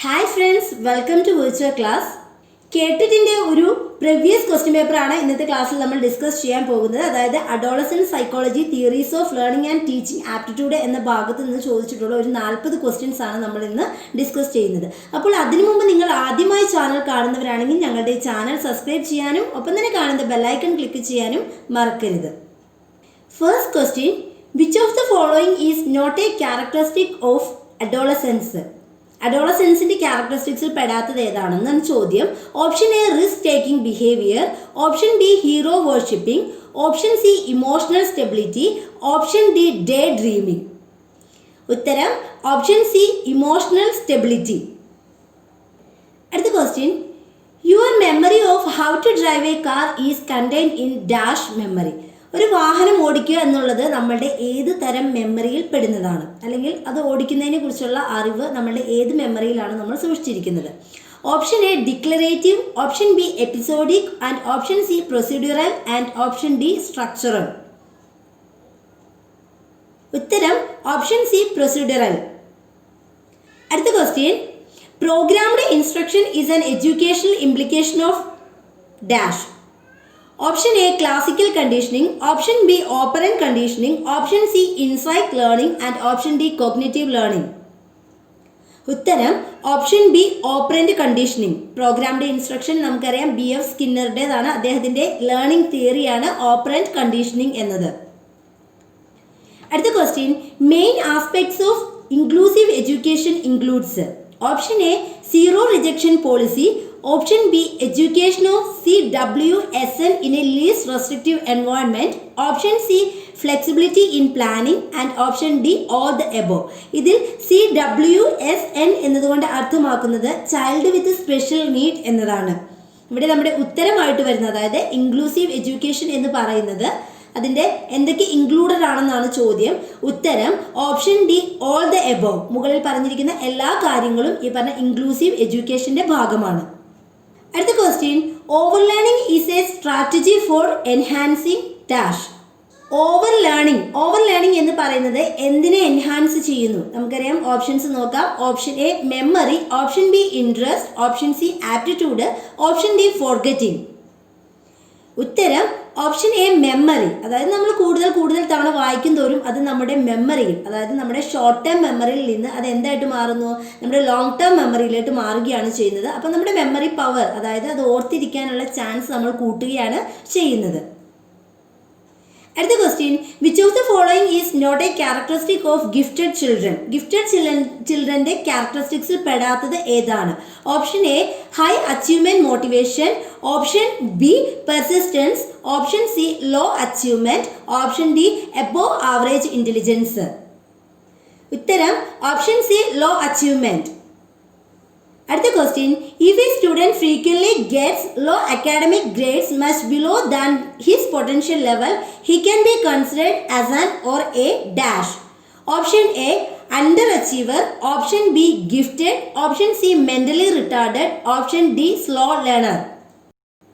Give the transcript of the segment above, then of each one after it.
Hi friends, welcome to virtual class. കേട്ടിട്ടിൻ്റെ ഒരു previous question പേപ്പറാണ് ഇന്നത്തെ ക്ലാസ്സിൽ നമ്മൾ ഡിസ്കസ് ചെയ്യാൻ പോകുന്നത്. അതായത് adolescent psychology theories of learning and teaching aptitude എന്ന ഭാഗത്ത് നിന്ന് ചോദിച്ചിട്ടുള്ള ഒരു 40 ക്വസ്റ്റ്യൻസ് ആണ് നമ്മൾ ഇന്ന് ഡിസ്കസ് ചെയ്യുന്നത്. അപ്പോൾ അതിനു മുമ്പ് നിങ്ങൾ ആദ്യമായി ചാനൽ കാണുന്നവരാണെങ്കിൽ ഞങ്ങളുടെ ഈ ചാനൽ സബ്സ്ക്രൈബ് ചെയ്യാനും ഒപ്പം തന്നെ കാണുന്ന ബെല്ലൈക്കൺ ക്ലിക്ക് ചെയ്യാനും മറക്കരുത്. First question, which of the following is not a characteristic of adolescence? അഡോളസെൻസിന്റെ ക്യാരക്ടറിസ്റ്റിക്സിൽ പെടാത്തത് ഏതാണെന്നാണ് ചോദ്യം. Option A risk taking behaviour, option B hero worshipping, option C emotional stability, option D day dreaming. ഉത്തരം option C emotional stability. അടുത്ത question, your memory of how to drive a car is contained in dash memory. ഒരു വാഹനം ഓടിക്കുക എന്നുള്ളത് നമ്മളുടെ ഏത് തരം മെമ്മറിയിൽ പെടുന്നതാണ്, അല്ലെങ്കിൽ അത് ഓടിക്കുന്നതിനെ കുറിച്ചുള്ള അറിവ് നമ്മളുടെ ഏത് മെമ്മറിയിലാണ് നമ്മൾ സൂക്ഷിച്ചിരിക്കുന്നത്? Option A declarative, option B episodic and option C procedural and option D structural. ഉത്തരം ഓപ്ഷൻ സി പ്രൊസീഡ്യൂറൽ. അടുത്ത question, programmed instruction is an educational implication of dash. Option A classical conditioning, option B operant conditioning, option C insight learning and option D cognitive learning. ഉത്തരം option B operant conditioning. Programmed instruction നമുക്കറിയാം BF സ്കിന്നറുടേതാണ്. അദ്ദേഹത്തിന്റെ learning തിയറിയാണ് operant conditioning എന്നത്. അടുത്ത question, main aspects of inclusive education includes. Option A zero rejection policy, option B education of CWSN in a least restrictive environment, option C flexibility in planning and option D all the above. ഇതിൽ CWSN എന്നതുകൊണ്ട് അർത്ഥമാക്കുന്നത് Child with special need എന്നതാണ്. ഇവിടെ നമ്മുടെ ഉത്തരമായിട്ട് വരുന്നത്, അതായത് inclusive education എന്ന് പറയുന്നത് അതിൻ്റെ എന്തൊക്കെ ഇൻക്ലൂഡഡ് ആണെന്നാണ് ചോദ്യം. ഉത്തരം option D all the above. മുകളിൽ പറഞ്ഞിരിക്കുന്ന എല്ലാ കാര്യങ്ങളും ഈ പറഞ്ഞ ഇൻക്ലൂസീവ് എഡ്യൂക്കേഷൻ്റെ ഭാഗമാണ്. അടുത്ത question, over learning is A strategy four enhancing dash. Over learning എന്ന് പറയുന്നത് എന്തിനെ എൻഹാൻസ് ചെയ്യുന്നു? നമുക്കറിയാം, ഓപ്ഷൻസ് നോക്കാം. Option A memory, option B interest, option C aptitude, option D forgetting. ഉത്തരം ഓപ്ഷൻ എ മെമ്മറി. അതായത് നമ്മൾ കൂടുതൽ തവണ വായിക്കും തോറും അത് നമ്മുടെ മെമ്മറിയിൽ, അതായത് നമ്മുടെ ഷോർട്ട് ടേം മെമ്മറിയിൽ നിന്ന് അത് എന്തായിട്ട് മാറുന്നു? നമ്മുടെ ലോങ് ടേം മെമ്മറിയിലോട്ട് മാറുകയാണ് ചെയ്യുന്നത്. അപ്പം നമ്മുടെ മെമ്മറി പവർ, അതായത് അത് ഓർത്തിരിക്കാനുള്ള ചാൻസ് നമ്മൾ കൂട്ടുകയാണ് ചെയ്യുന്നത്. അടുത്ത question, which of the following is not a characteristic of gifted children? Gifted ചിൽഡ്രൻ്റെ ക്യാരക്ടറിസ്റ്റിക്സിൽ പെടാത്തത് ഏതാണ്? Option A high achievement motivation, option B persistence, option C low achievement, option D above average intelligence. ഉത്തരം option C low achievement. അടുത്ത question, if a student frequently gets low academic grades much below than his potential level, he can be considered as an or a dash. Option A under achiever, option B gifted, option C mentally retarded, option D slow learner.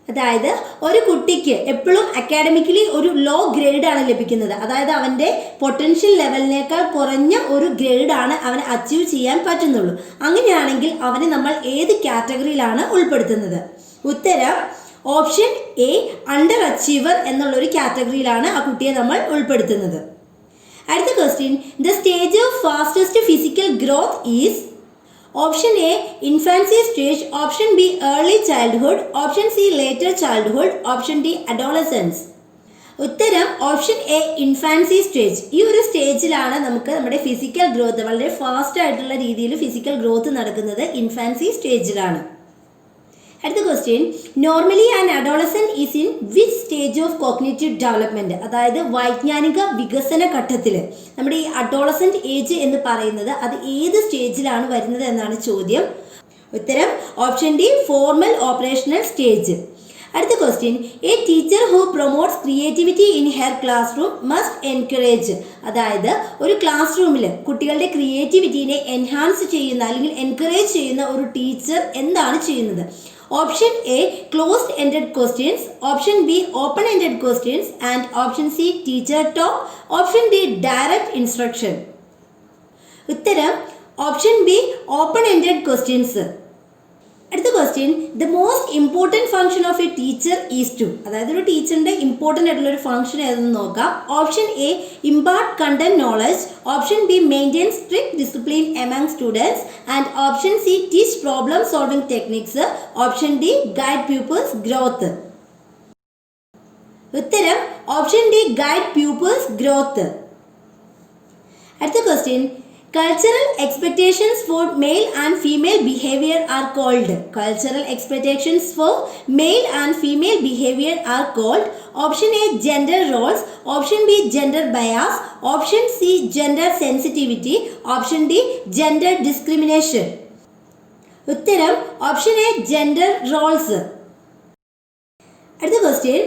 അതായത് ഒരു കുട്ടിക്ക് എപ്പോഴും academically ഒരു law ഗ്രേഡാണ് ലഭിക്കുന്നത്. അതായത് അവൻ്റെ potential ലെവലിനേക്കാൾ കുറഞ്ഞ ഒരു ഗ്രേഡാണ് അവന് അച്ചീവ് ചെയ്യാൻ പറ്റുന്നുള്ളൂ. അങ്ങനെയാണെങ്കിൽ അവനെ നമ്മൾ ഏത് കാറ്റഗറിയിലാണ് ഉൾപ്പെടുത്തുന്നത്? ഉത്തരം ഓപ്ഷൻ എ അണ്ടർ അച്ചീവർ എന്നുള്ളൊരു കാറ്റഗറിയിലാണ് ആ കുട്ടിയെ നമ്മൾ ഉൾപ്പെടുത്തുന്നത്. അടുത്ത question, the stage of fastest physical growth is. Option A infancy stage, option B early childhood, option C later childhood, option D adolescence. ഉത്തരം ഓപ്ഷൻ എ ഇൻഫാൻസി സ്റ്റേജ്. ഈ ഒരു സ്റ്റേജിലാണ് നമുക്ക് നമ്മുടെ ഫിസിക്കൽ ഗ്രോത്ത് വളരെ ഫാസ്റ്റ് ആയിട്ടുള്ള രീതിയിൽ ഫിസിക്കൽ ഗ്രോത്ത് നടക്കുന്നത് ഇൻഫാൻസി സ്റ്റേജിലാണ്. അടുത്ത question, normally an adolescent is in which stage of cognitive development? അതായത് വൈജ്ഞാനിക വികസന ഘട്ടത്തിൽ നമ്മുടെ ഈ അഡോളസെന്റ് ഏജ് എന്ന് പറയുന്നത് അത് ഏത് സ്റ്റേജിലാണ് വരുന്നത് എന്നാണ് ചോദ്യം. ഉത്തരം option D formal operational stage. അടുത്ത question, a teacher who promotes creativity in her classroom must encourage. അതായത് ഒരു ക്ലാസ് റൂമിൽ കുട്ടികളുടെ ക്രിയേറ്റിവിറ്റീനെ എൻഹാൻസ് ചെയ്യുന്ന അല്ലെങ്കിൽ എൻകറേജ് ചെയ്യുന്ന ഒരു ടീച്ചർ എന്താണ് ചെയ്യുന്നത്? Option A closed ended questions, option B open ended questions and option C teacher talk, option D direct instruction. ഉത്തരം option B open ended questions. അടുത്ത question, the most important function of a teacher is to. അതായത് ഒരു ടീച്ചറിന്റെ important ആയിട്ടുള്ള ഒരു function ഏതെന്ന് നോക്കാം. Option A impart content knowledge, option B maintain strict discipline among students, and option C teach problem solving techniques, option D guide pupils growth. ഉത്തരം option D guide pupils growth. അടുത്ത question, cultural expectations for male and female behavior are called. Cultural expectations for male and female behavior are called. Option A gender roles, option B gender bias, option C gender sensitivity, option D gender discrimination. ഉത്തരം option A gender roles. അടുത്ത question,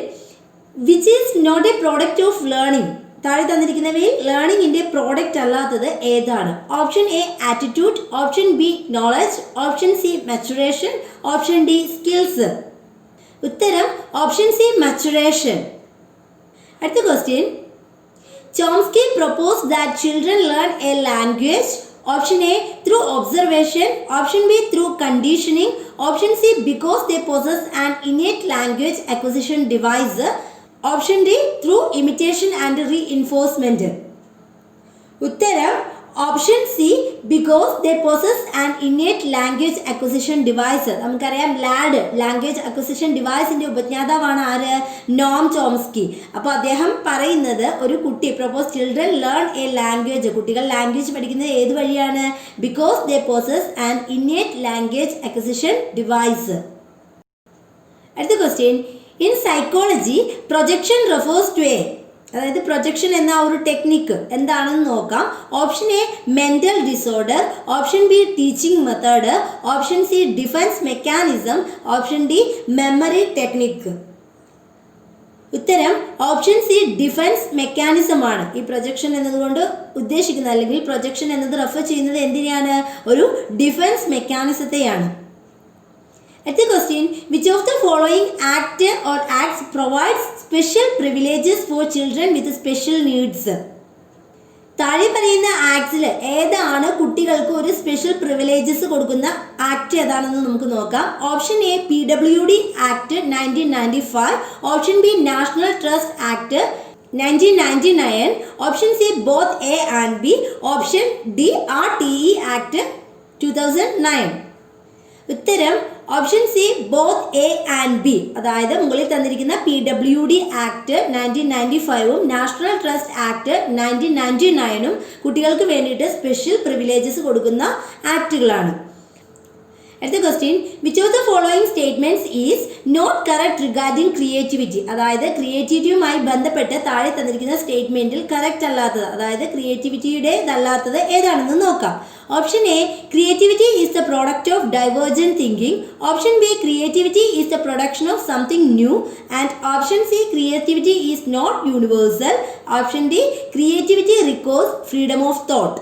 which is not a product of learning. താഴെ തന്നിരിക്കുന്നവയിൽ ലേണിംഗിന്റെ product അല്ലാത്തത് ഏതാണ്? Option A attitude, option B knowledge, option C maturation, option D skills. ഉത്തരം option C maturation. അടുത്ത question, Chomsky propose that children learn a language. Option A through observation, option B through conditioning, option C because they possess an innate language acquisition device, option D through imitation and reinforcement. ഉത്തരം option C because they possess an innate language acquisition device. നമുക്കറിയാം LAD language acquisition ഡിവൈസിന്റെ ഉപജ്ഞാതാവാണ് ആര്? Noam Chomsky. അപ്പോൾ അദ്ദേഹം പറയുന്നത് ഒരു കുട്ടി propose children learn a language, കുട്ടികൾ ലാംഗ്വേജ് പഠിക്കുന്നത് ഏത് വഴിയാണ്? Because they possess an innate language acquisition device. അടുത്ത question, in psychology projection refers to a. അതായത് പ്രൊജക്ഷൻ എന്ന ഒരു ടെക്നിക്ക് എന്താണെന്ന് നോക്കാം. Option A mental disorder, option B teaching method, option C defence mechanism, option D memory technique. ഉത്തരം option C defence mechanism ആണ്. ഈ projection എന്നതുകൊണ്ട് ഉദ്ദേശിക്കുന്നത് അല്ലെങ്കിൽ പ്രൊജക്ഷൻ എന്നത് റെഫർ ചെയ്യുന്നത് എന്തിനെയാണ്? ഒരു defence മെക്കാനിസത്തെയാണ്. At the question, which of the following act or acts provides special privileges for children with special needs? താഴെ പറയുന്ന ആക്ട്സിൽ ഏതാണ് കുട്ടികൾക്ക് ഒരു സ്പെഷ്യൽ പ്രിവിലേജസ് കൊടുക്കുന്ന ആക്ട് ഏതാണെന്ന് നമുക്ക് നോക്കാം. Option A PWD act 1995, option B national trust act 1999, option C both A and B, option D RTE act 2009. ഉത്തരം option C both A and B. അതായത് മുകളിൽ തന്നിരിക്കുന്ന PWD ആക്ട് 1995ഉം നാഷണൽ ട്രസ്റ്റ് ആക്ട് 1999ഉം കുട്ടികൾക്ക് വേണ്ടിയിട്ട് സ്പെഷ്യൽ പ്രിവിലേജസ് കൊടുക്കുന്ന ആക്ടുകളാണ്. അടുത്ത question, which of the following statements is not correct regarding creativity. അതായത് ക്രിയേറ്റിവിറ്റിയുമായി ബന്ധപ്പെട്ട് താഴെ തന്നിരിക്കുന്ന സ്റ്റേറ്റ്മെന്റിൽ കറക്റ്റ് അല്ലാത്തത്, അതായത് ക്രിയേറ്റിവിറ്റിയുടേതല്ലാത്തത് ഏതാണെന്ന് നോക്കാം. Option A creativity is the product of divergent thinking, option B creativity is the production of something new, and option C creativity is not universal, option D creativity requires freedom of thought.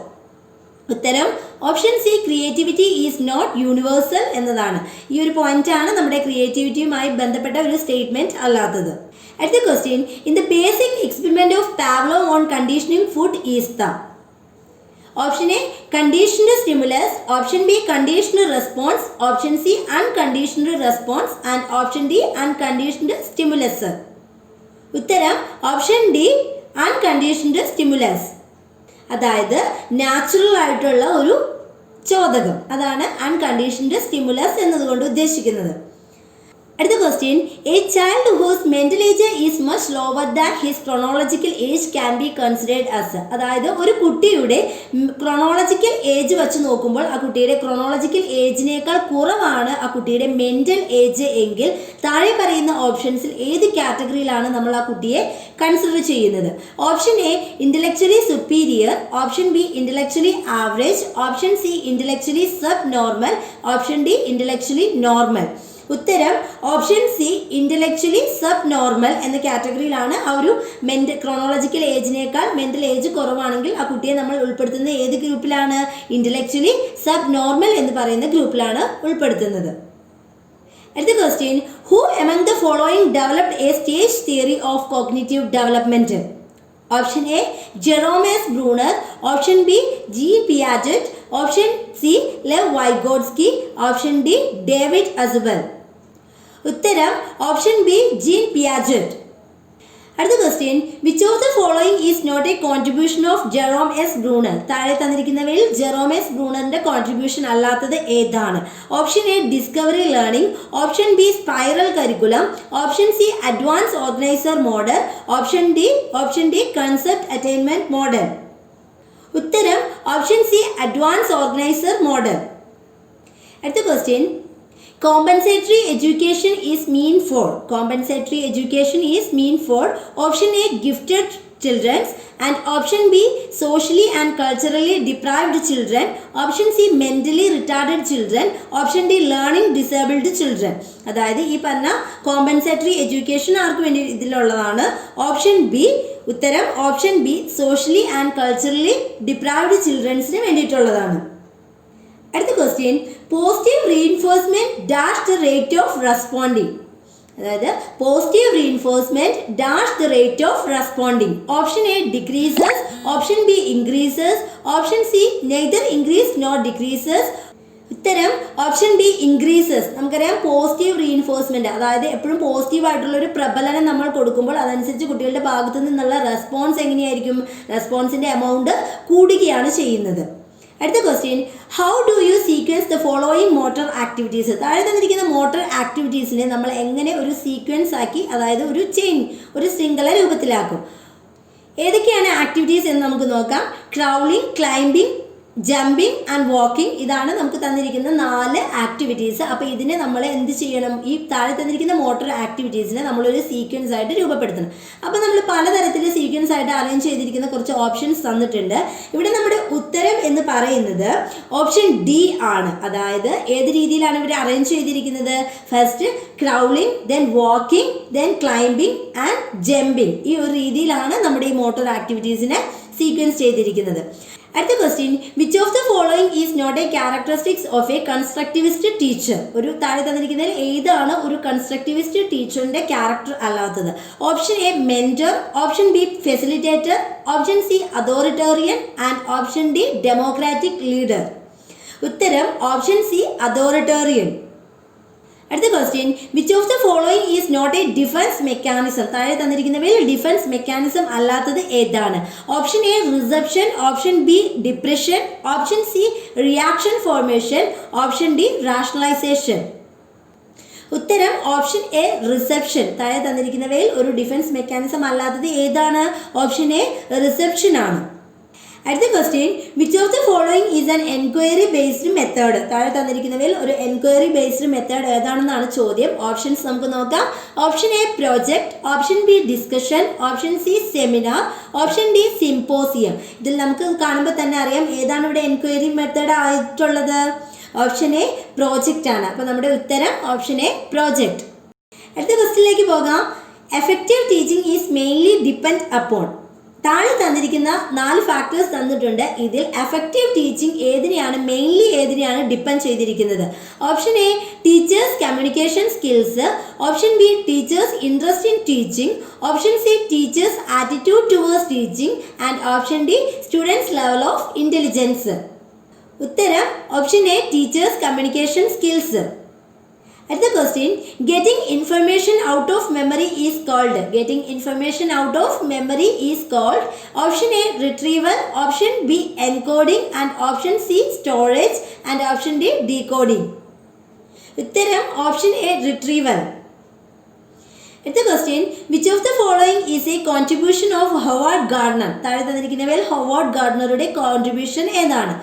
ഉത്തരം option C creativity is not universal എന്നതാണ്. ഈ ഒരു point ആണ് നമ്മുടെ ക്രിയേറ്റിവിറ്റിയുമായി ബന്ധപ്പെട്ട ഒരു statement അല്ലാത്തത്. അടുത്ത question, in the basic experiment of Pavlov on conditioning food is the. Option A conditioned stimulus, option B conditioned response, option C unconditioned response, and option D unconditioned stimulus. ഉത്തരം option D unconditioned stimulus. അതായത് natural ആയിട്ടുള്ള ഒരു ചോദകം, അതാണ് unconditioned stimulus എന്നതുകൊണ്ട് ഉദ്ദേശിക്കുന്നത്. അടുത്ത question, a child whose mental age is much lower than his chronological age can be considered as. അതായത് ഒരു കുട്ടിയുടെ ക്രോണോളജിക്കൽ ഏജ് വെച്ച് നോക്കുമ്പോൾ ആ കുട്ടിയുടെ ക്രോണോളജിക്കൽ ഏജിനേക്കാൾ കുറവാണ് ആ കുട്ടിയുടെ മെന്റൽ ഏജ് എങ്കിൽ താഴെ പറയുന്ന ഓപ്ഷൻസിൽ ഏത് കാറ്റഗറിയിലാണ് നമ്മൾ ആ കുട്ടിയെ കൺസിഡർ ചെയ്യുന്നത്? Option A intellectually superior, option B intellectually average, option C intellectually subnormal, option D intellectually normal. ഉത്തരം option C intellectually subnormal എന്ന കാറ്റഗറിയിലാണ്. ആ ഒരു ക്രോണോളജിക്കൽ ഏജിനേക്കാൾ മെന്റൽ ഏജ് കുറവാണെങ്കിൽ ആ കുട്ടിയെ നമ്മൾ ഉൾപ്പെടുത്തുന്നത് ഏത് ഗ്രൂപ്പിലാണ്? ഇന്റലക്ച്വലി സബ് നോർമൽ എന്ന് പറയുന്ന ഗ്രൂപ്പിലാണ് ഉൾപ്പെടുത്തുന്നത്. അടുത്ത question, who among the following developed a stage theory of cognitive development? Option A Jerome S Bruner, option B Jean Piaget, option C Lev Vygotsky, option D David Ausubel. ഉത്തരം option B Jean Piaget. അടുത്ത question, which of the following is not a contribution of Jerome S Bruner? താഴെ തന്നിരിക്കുന്നവയിൽ Jerome S ബ്രൂണറിന്റെ contribution അല്ലാത്തത് ഏതാണ്? Option A discovery learning, option B spiral curriculum, option C advance organiser model, option D concept attainment model. ഉത്തരം option C advance organiser model. അടുത്ത question, compensatory education is mean for option A gifted children and option B socially and culturally deprived children, option C mentally retarded children, option D learning disabled children. അതായത് ഈ പറഞ്ഞ compensatory education ആർക്ക് വേണ്ടി ഇതിലുള്ളതാണ്? Option B. ഉത്തരം option B socially and culturally deprived ചിൽഡ്രൻസിന് വേണ്ടിയിട്ടുള്ളതാണ്. അടുത്ത question, positive reinforcement dash the rate of responding. അതായത് positive reinforcement dash the rate of responding. Option A decreases, option B increases, option C neither increase nor decreases. ഉത്തരം option B increases. നമുക്കറിയാം positive reinforcement, അതായത് എപ്പോഴും positive ആയിട്ടുള്ള ഒരു പ്രബലനം നമ്മൾ കൊടുക്കുമ്പോൾ അതനുസരിച്ച് കുട്ടികളുടെ ഭാഗത്തു നിന്നുള്ള റെസ്പോൺസ് എങ്ങനെയായിരിക്കും? റെസ്പോൺസിന്റെ എമൗണ്ട് കൂടുകയാണ് ചെയ്യുന്നത്. അടുത്ത question, how do you sequence the following motor activities? താഴെ തന്നിരിക്കുന്ന മോട്ടോർ ആക്ടിവിറ്റീസിനെ നമ്മൾ എങ്ങനെ ഒരു സീക്വൻസ് ആക്കി, അതായത് ഒരു ചെയിൻ, ഒരു ശൃംഖല രൂപത്തിലാക്കും? ഏതൊക്കെയാണ് ആക്ടിവിറ്റീസ് എന്ന് നമുക്ക് നോക്കാം. Crawling, climbing, jumping and walking. ഇതാണ് നമുക്ക് തന്നിരിക്കുന്ന 4 ആക്ടിവിറ്റീസ്. അപ്പോൾ ഇതിനെ നമ്മൾ എന്ത് ചെയ്യണം? ഈ താഴെ തന്നിരിക്കുന്ന മോട്ടോർ ആക്ടിവിറ്റീസിനെ നമ്മളൊരു സീക്വൻസ് ആയിട്ട് രൂപപ്പെടുത്തണം. അപ്പോൾ നമ്മൾ പലതരത്തിൽ സീക്വൻസ് ആയിട്ട് അറേഞ്ച് ചെയ്തിരിക്കുന്ന കുറച്ച് ഓപ്ഷൻസ് തന്നിട്ടുണ്ട്. ഇവിടെ നമ്മുടെ ഉത്തരം എന്ന് പറയുന്നത് ഓപ്ഷൻ ഡി ആണ്. അതായത് ഏത് രീതിയിലാണ് ഇവർ അറേഞ്ച് ചെയ്തിരിക്കുന്നത്? First crawling, then walking, then climbing and jumping. ഈ ഒരു രീതിയിലാണ് നമ്മുടെ ഈ മോട്ടോർ ആക്ടിവിറ്റീസിനെ സീക്വൻസ് ചെയ്തിരിക്കുന്നത്. അടുത്ത question, which of the following is not a characteristics of a constructivist teacher? ഒരു താഴെ തന്നിരിക്കുന്നതിൽ ഏതാണ് ഒരു കൺസ്ട്രക്റ്റിവിസ്റ്റ് ടീച്ചറിന്റെ ക്യാരക്ടർ അല്ലാത്തത്? Option A mentor, option B facilitator, option C authoritarian and option D democratic leader. ഉത്തരം ഓപ്ഷൻ സി അതോറിറ്റേറിയൻ. അടുത്ത question, which of the following is not a defence mechanism? താഴെ തന്നിരിക്കുന്നവയിൽ ഡിഫൻസ് മെക്കാനിസം അല്ലാത്തത് ഏതാണ്? Option A reception, option B depression, option C reaction formation, option D rationalisation. ഉത്തരം option A reception. താഴെ തന്നിരിക്കുന്നവയിൽ ഒരു defence mechanism അല്ലാത്തത് ഏതാണ്? ഓപ്ഷൻ എ റിസപ്ഷൻ ആണ്. അടുത്ത question, which of the following is an enquiry based method? താഴെ തന്നിരിക്കുന്നവയിൽ ഒരു എൻക്വയറി ബേസ്ഡ് മെത്തേഡ് ഏതാണെന്നാണ് ചോദ്യം. ഓപ്ഷൻസ് നമുക്ക് നോക്കാം. Option A project, option B discussion, option C seminar, option D symposium. ഇതിൽ നമുക്ക് കാണുമ്പോൾ തന്നെ അറിയാം ഏതാണ് ഇവിടെ എൻക്വയറി മെത്തേഡ് ആയിട്ടുള്ളത്. ഓപ്ഷൻ എ പ്രോജക്റ്റ് ആണ്. അപ്പോൾ നമ്മുടെ ഉത്തരം ഓപ്ഷൻ എ പ്രോജക്റ്റ്. അടുത്ത ക്വസ്റ്റ്യനിലേക്ക് പോകാം. Effective teaching is mainly depend upon. താഴെ തന്നിരിക്കുന്ന 4 ഫാക്ടേഴ്സ് തന്നിട്ടുണ്ട്. ഇതിൽ എഫക്റ്റീവ് ടീച്ചിങ് ഏതിനെയാണ് ഡിപ്പെൻഡ് ചെയ്തിരിക്കുന്നത്? Option A teachers communication skills, option B teachers interest in teaching, option C teachers attitude towards teaching and option D students level of intelligence. ഉത്തരം option A teachers communication skills. അടുത്ത question, getting information out of memory is called. Getting information out of memory is called. Option A retrieval, option B encoding and option C storage and option D decoding. ഉത്തരം option A retrieval. അടുത്ത question, which of the following is a contribution of Howard Gardner? താഴെ തന്നിരിക്കുന്നവയിൽ Howard ഗാർഡനറുടെ contribution ഏതാണ്?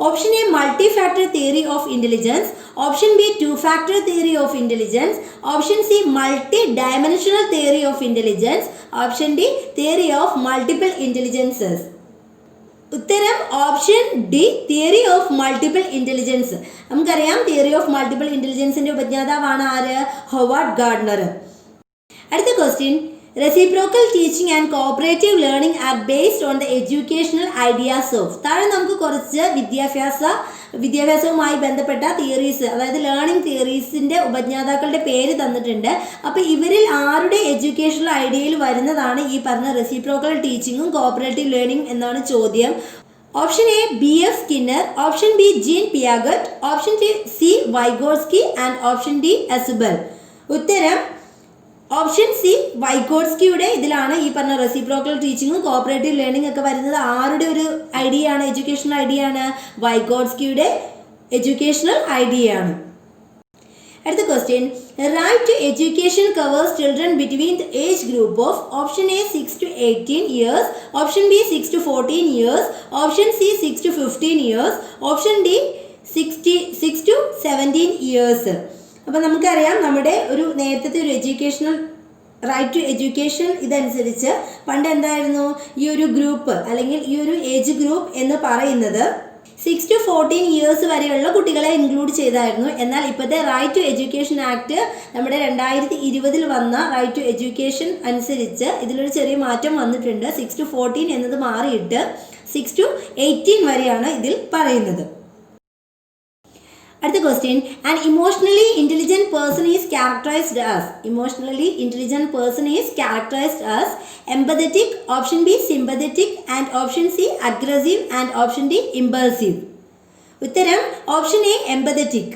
Option A multi factor theory of intelligence, option B 2 factor theory of intelligence, option C multi dimensional theory of intelligence, option D theory of multiple intelligences. ഉത്തരം option D theory of multiple intelligence. നമുക്കറിയാം theory of multiple ഇന്റലിജൻസിന്റെ ഉപജ്ഞാതാവാണ് ആര്? Howard Gardner. അടുത്ത question, reciprocal teaching and cooperative learning are based on the educational ideas of. താഴെ നമുക്ക് കുറച്ച് വിദ്യാഭ്യാസവുമായി ബന്ധപ്പെട്ട തിയറീസ്, അതായത് ലേണിംഗ് തിയറീസിന്റെ ഉപജ്ഞാതാക്കളുടെ പേര് തന്നിട്ടുണ്ട്. അപ്പോൾ ഇവരിൽ ആരുടെ എഡ്യൂക്കേഷണൽ ഐഡിയയിൽ വരുന്നതാണ് ഈ പറഞ്ഞ റെസിപ്രോക്കൽ ടീച്ചിങ്ങും കോപ്പറേറ്റീവ് ലേണിംഗ് എന്നാണ് ചോദ്യം. Option A BF Skinner, option B Jean Piaget, option C Vygotsky and option D Ausubel. ഉത്തരം ഓപ്ഷൻ സി വൈഗോട്സ്കിയുടെ ഇതിലാണ് ഈ പറഞ്ഞ റെസിപ്രോക്കൽ ടീച്ചിങ്ങും കോപ്പറേറ്റീവ് ലേണിംഗ് ഒക്കെ വരുന്നത്. ആരുടെ ഒരു ഐഡിയ ആണ്, എഡ്യൂക്കേഷണൽ ഐഡിയ ആണ്? വൈഗോട്സ്കിയുടെ എഡ്യൂക്കേഷണൽ ഐഡിയ ആണ്. അടുത്ത question, right to education covers children between the age group of option A 6 to 18 years, option B 6 to 14 years, option C 6 to 15 years, option D 6 to 17 years. അപ്പോൾ നമുക്കറിയാം നമ്മുടെ ഒരു നേരത്തെ ഒരു educational right to education ഇതനുസരിച്ച് പണ്ട് എന്തായിരുന്നു ഈ ഒരു ഗ്രൂപ്പ് അല്ലെങ്കിൽ ഈ ഒരു ഏജ് ഗ്രൂപ്പ് എന്ന് പറയുന്നത് 6 to 14 years വരെയുള്ള കുട്ടികളെ ഇൻക്ലൂഡ് ചെയ്തായിരുന്നു. എന്നാൽ ഇപ്പോഴത്തെ റൈറ്റ് ടു എഡ്യൂക്കേഷൻ ആക്ട് നമ്മുടെ 2020 വന്ന റൈറ്റ് ടു എഡ്യൂക്കേഷൻ അനുസരിച്ച് ഇതിലൊരു ചെറിയ മാറ്റം വന്നിട്ടുണ്ട്. 6 to 14 എന്നത് മാറിയിട്ട് 6 to 18 വരെയാണ് ഇതിൽ പറയുന്നത്. അടുത്ത question, an emotionally intelligent person is characterised as. Emotionally intelligent person is characterised as empathetic, option B sympathetic and option C aggressive and option D impulsive. ഉത്തരം ഓപ്ഷൻ എ എംപതറ്റിക്.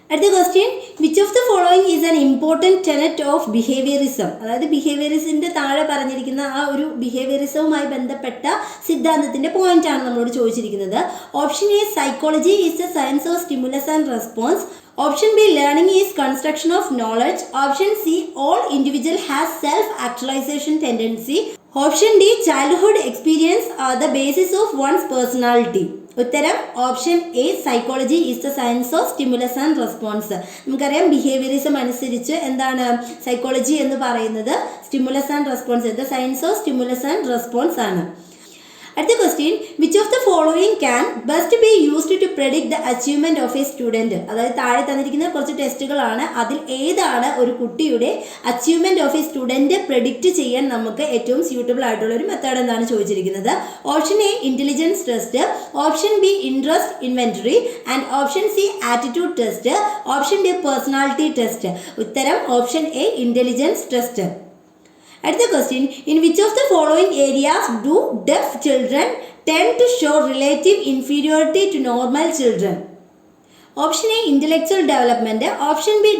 അടുത്ത question, which of the following is an important tenet of behaviourism. അതായത് ബിഹേവിയറിസത്തിൻ്റെ താഴെ പറഞ്ഞിരിക്കുന്ന ആ ഒരു ബിഹേവിയറിസവുമായി ബന്ധപ്പെട്ട സിദ്ധാന്തത്തിൻ്റെ point ആണ് നമ്മളോട് ചോദിച്ചിരിക്കുന്നത്. Option A psychology is the science of stimulus and response, option B learning is construction of knowledge, option C all individual has self actualization tendency, option D childhood experience are the basis of one's personality. ഉത്തരം option A psychology is the science of stimulus and response. നമുക്കറിയാം behaviourism അനുസരിച്ച് എന്താണ് psychology എന്ന് പറയുന്നത് stimulus and response, the science of stimulus and response ആണ്. അടുത്ത question, which of the following can best be used to predict the achievement of a student. അതായത് താഴെ തന്നിരിക്കുന്ന കുറച്ച് ടെസ്റ്റുകളാണ്, അതിൽ ഏതാണ് ഒരു കുട്ടിയുടെ achievement of a student predict ചെയ്യാൻ നമുക്ക് ഏറ്റവും സ്യൂട്ടബിൾ ആയിട്ടുള്ള ഒരു മെത്തേഡ് എന്നാണ് ചോദിച്ചിരിക്കുന്നത്. Option A intelligence test, option B interest inventory and option C attitude test, option D personality test. ഉത്തരം ഓപ്ഷൻ എ ഇന്റലിജൻസ് ടെസ്റ്റ്. അടുത്ത question, in which of the following areas do deaf children tend to show relative inferiority to normal children. Option A intellectual development, option B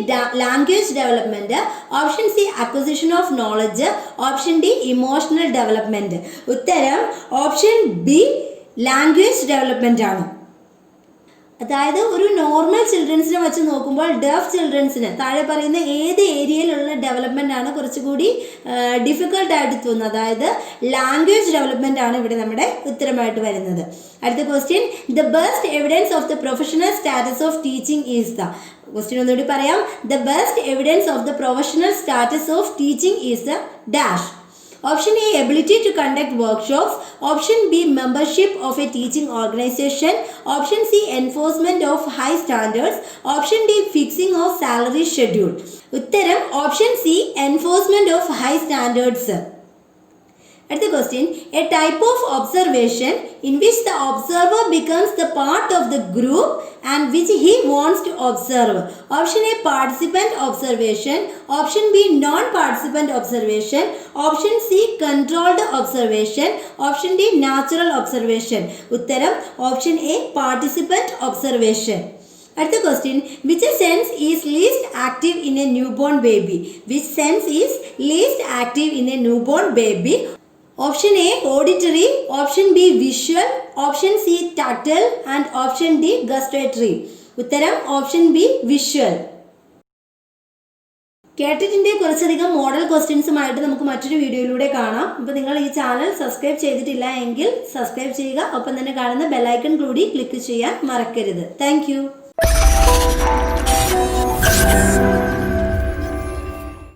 language development, option C acquisition of knowledge, option D emotional development. ഉത്തരം option B language development ആണ്. അതായത് ഒരു normal ചിൽഡ്രൻസിനെ വെച്ച് നോക്കുമ്പോൾ def ചിൽഡ്രൻസിന് താഴെ പറയുന്ന ഏത് ഏരിയയിലുള്ള ഡെവലപ്മെന്റ് ആണ് കുറച്ചുകൂടി ഡിഫിക്കൽട്ട് ആയിട്ട് തോന്നുന്നത്, അതായത് ലാംഗ്വേജ് ഡെവലപ്മെന്റ് ആണ് ഇവിടെ നമ്മുടെ ഉത്തരമായിട്ട് വരുന്നത്. അടുത്ത question, the best evidence of the professional status of teaching is the. Question ഒന്നുകൂടി പറയാം, the best evidence of the professional status of teaching is the dash. Option A ability to conduct workshops, option B membership of a teaching organization, option C enforcement of high standards, option D fixing of salary schedule. ഉത്തരം option C enforcement of high standards. അടുത്ത question, a type of observation in which the observer becomes the part of the group and which he wants to observe. Option A participant observation, option B non participant observation, option C controlled observation, option D natural observation. ഉത്തരം option A participant observation. അടുത്ത question, which sense is least active in a newborn baby. Which sense is least active in a newborn baby. Option A auditory, option B visual, option C tactile and option D gustatory. ഉത്തരം option B visual. കേട്ടിട്ടിൻ്റെ കുറച്ചധികം model ക്വസ്റ്റ്യൻസുമായിട്ട് നമുക്ക് മറ്റൊരു വീഡിയോയിലൂടെ കാണാം. അപ്പോൾ നിങ്ങൾ ഈ channel subscribe ചെയ്തിട്ടില്ല എങ്കിൽ സബ്സ്ക്രൈബ് ചെയ്യുക, ഒപ്പം തന്നെ കാണുന്ന ബെല്ലൈക്കൺ കൂടി ക്ലിക്ക് ചെയ്യാൻ മറക്കരുത്. താങ്ക്